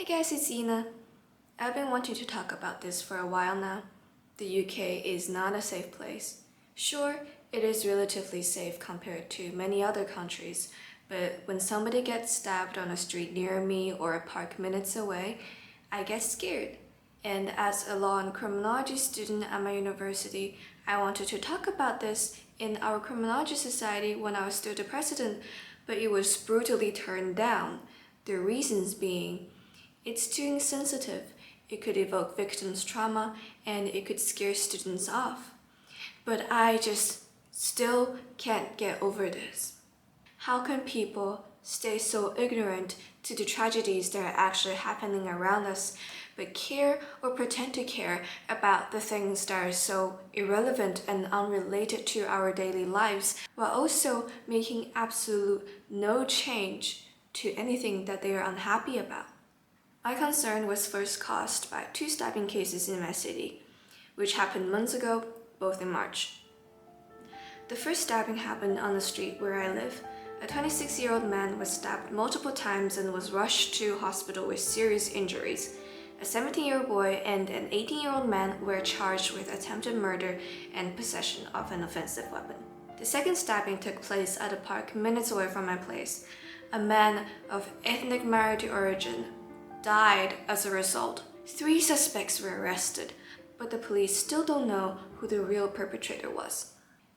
guys, it's Ina. I've been wanting to talk about this for a while now. The UK is not a safe place. Sure, it is relatively safe compared to many other countries, but when somebody gets stabbed on a street near me or a park minutes away, I get scared. And as a law and criminology student at my university, I wanted to talk about this in our criminology society when I was still the president, but it was brutally turned down. The reasons being, it's too insensitive, it could evoke victims' trauma, and it could scare students off. But I just still can't get over this. How can people stay so ignorant to the tragedies that are actually happening around us, but care or pretend to care about the things that are so irrelevant and unrelated to our daily lives, while also making absolute no change to anything that they are unhappy about? My concern was first caused by two stabbing cases in my city, which happened months ago, both in March. The first stabbing happened on the street where I live. A 26-year-old man was stabbed multiple times and was rushed to hospital with serious injuries. A 17-year-old boy and an 18-year-old man were charged with attempted murder and possession of an offensive weapon. The second stabbing took place at a park minutes away from my place. A man of ethnic minority origin died as a result. 3 suspects were arrested, but the police still don't know who the real perpetrator was.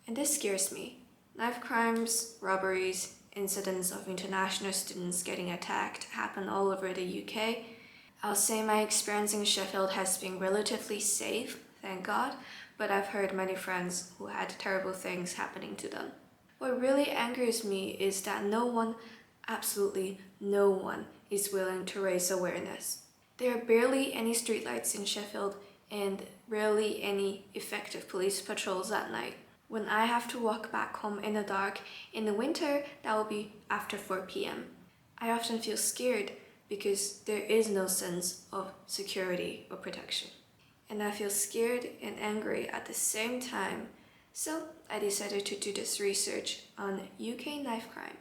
And this scares me. Knife crimes, robberies, incidents of international students getting attacked happen all over the UK. I'll say my experience in Sheffield has been relatively safe, thank God, but I've heard many friends who had terrible things happening to them. What really angers me is that no one, absolutely no one, is willing to raise awareness. There are barely any streetlights in Sheffield and rarely any effective police patrols at night. When I have to walk back home in the dark, in the winter, that will be after 4 p.m. I often feel scared because there is no sense of security or protection. And I feel scared and angry at the same time. So I decided to do this research on UK knife crime.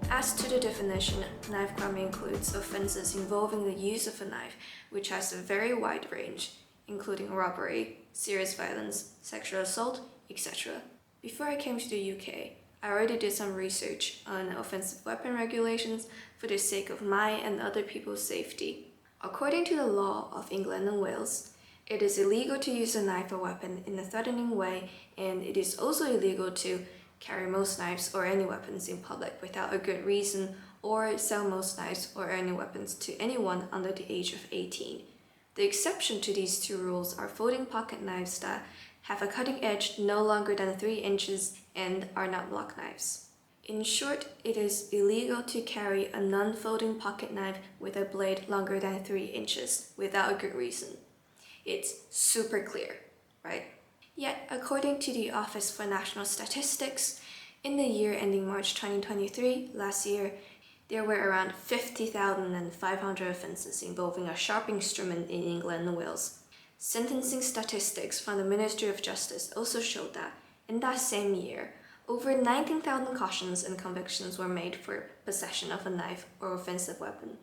As to the definition, knife crime includes offenses involving the use of a knife, which has a very wide range, including robbery, serious violence, sexual assault, etc. Before I came to the UK, I already did some research on offensive weapon regulations for the sake of my and other people's safety. According to the law of England and Wales, it is illegal to use a knife or weapon in a threatening way, and it is also illegal to carry most knives or any weapons in public without a good reason, or sell most knives or any weapons to anyone under the age of 18. The exception to these two rules are folding pocket knives that have a cutting edge no longer than 3 inches and are not block knives. In short, it is illegal to carry a non-folding pocket knife with a blade longer than 3 inches without a good reason. It's super clear, right? Yet, according to the Office for National Statistics, in the year ending March 2023, last year, there were around 50,500 offences involving a sharp instrument in England and Wales. Sentencing statistics from the Ministry of Justice also showed that, in that same year, over 19,000 cautions and convictions were made for possession of a knife or offensive weapon.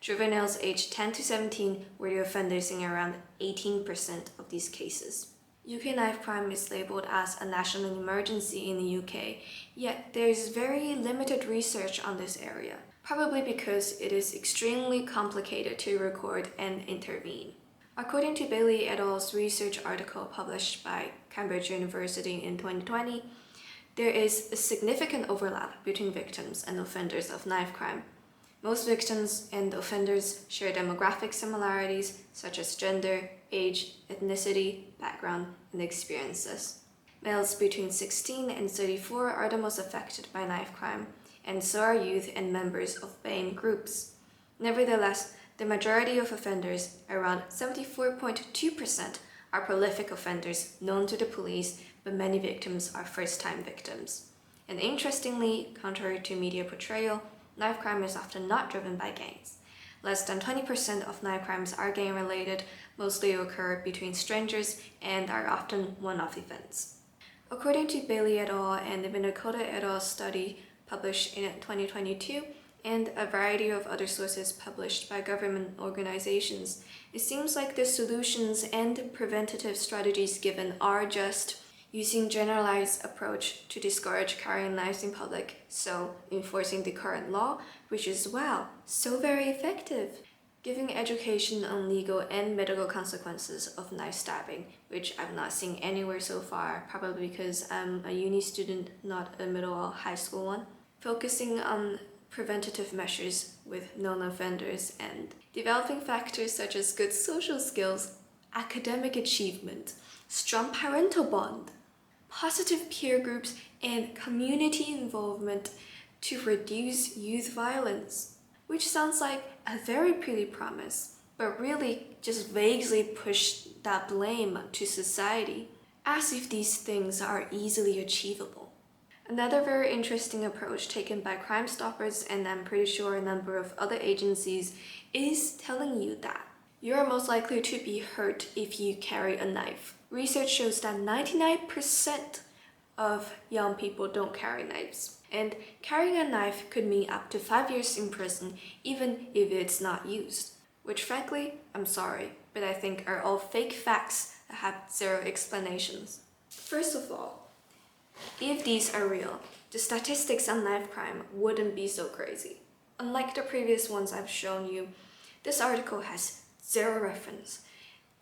Juveniles aged 10 to 17 were the offenders in around 18% of these cases. UK knife crime is labelled as a national emergency in the UK, yet there is very limited research on this area, probably because it is extremely complicated to record and intervene. According to Bailey et al.'s research article published by Cambridge University in 2020, there is a significant overlap between victims and offenders of knife crime. Most victims and offenders share demographic similarities such as gender, age, ethnicity, background, and experiences. Males between 16 and 34 are the most affected by knife crime, and so are youth and members of BAME groups. Nevertheless, the majority of offenders, around 74.2%, are prolific offenders known to the police, but many victims are first-time victims. And interestingly, contrary to media portrayal, knife crime is often not driven by gangs. Less than 20% of knife crimes are gang-related, mostly occur between strangers, and are often one-off events. According to Bailey et al. And Minnesota et al. Study published in 2022, and a variety of other sources published by government organizations, it seems like the solutions and preventative strategies given are just using generalized approach to discourage carrying knives in public, so enforcing the current law, which is, wow, so very effective. Giving education on legal and medical consequences of knife stabbing, which I've not seen anywhere so far, probably because I'm a uni student, not a middle or high school one. Focusing on preventative measures with known offenders, and developing factors such as good social skills, academic achievement, strong parental bond, positive peer groups, and community involvement to reduce youth violence, which sounds like a very pretty promise, but really just vaguely push that blame to society, as if these things are easily achievable. Another very interesting approach taken by Crime Stoppers, and I'm pretty sure a number of other agencies, is telling you that you are most likely to be hurt if you carry a knife. Research shows that 99% of young people don't carry knives. And carrying a knife could mean up to 5 years in prison, even if it's not used. Which frankly, I'm sorry, but I think are all fake facts that have zero explanations. First of all, if these are real, the statistics on knife crime wouldn't be so crazy. Unlike the previous ones I've shown you, this article has zero reference,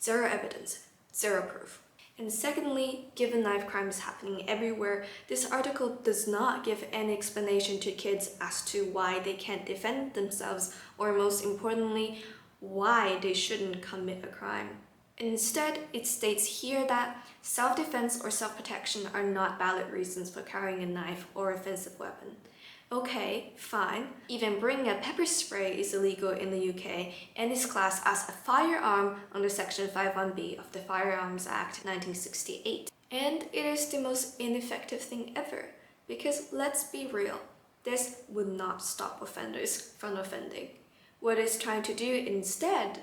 zero evidence, zero proof. And secondly, given knife crime is happening everywhere, this article does not give any explanation to kids as to why they can't defend themselves, or most importantly, why they shouldn't commit a crime. Instead, it states here that self-defense or self-protection are not valid reasons for carrying a knife or offensive weapon. Okay, fine. Even bringing a pepper spray is illegal in the UK and is classed as a firearm under Section 51B of the Firearms Act 1968. And it is the most ineffective thing ever, because let's be real, this would not stop offenders from offending. What it's trying to do instead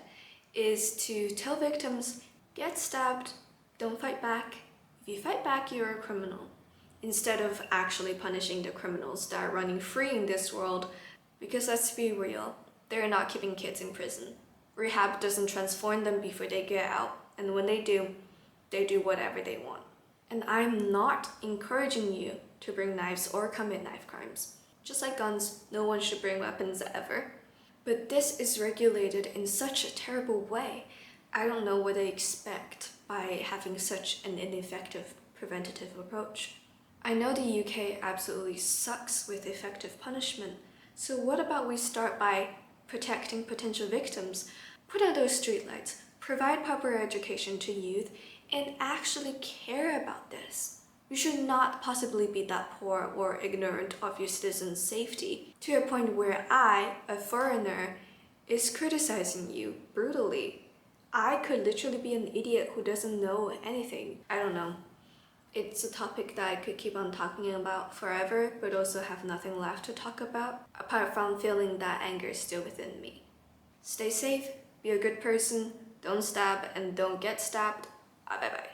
is to tell victims, get stabbed, don't fight back. If you fight back, you're a criminal. Instead of actually punishing the criminals that are running free in this world, because let's be real, they're not keeping kids in prison. Rehab doesn't transform them before they get out, and when they do whatever they want. And I'm not encouraging you to bring knives or commit knife crimes. Just like guns, no one should bring weapons ever. But this is regulated in such a terrible way. I don't know what they expect by having such an ineffective preventative approach. I know the UK absolutely sucks with effective punishment, so what about we start by protecting potential victims, put out those streetlights, provide proper education to youth, and actually care about this. You should not possibly be that poor or ignorant of your citizens' safety to a point where I, a foreigner, is criticizing you brutally. I could literally be an idiot who doesn't know anything. I don't know. It's a topic that I could keep on talking about forever, but also have nothing left to talk about, apart from feeling that anger is still within me. Stay safe, be a good person, don't stab and don't get stabbed. Bye bye.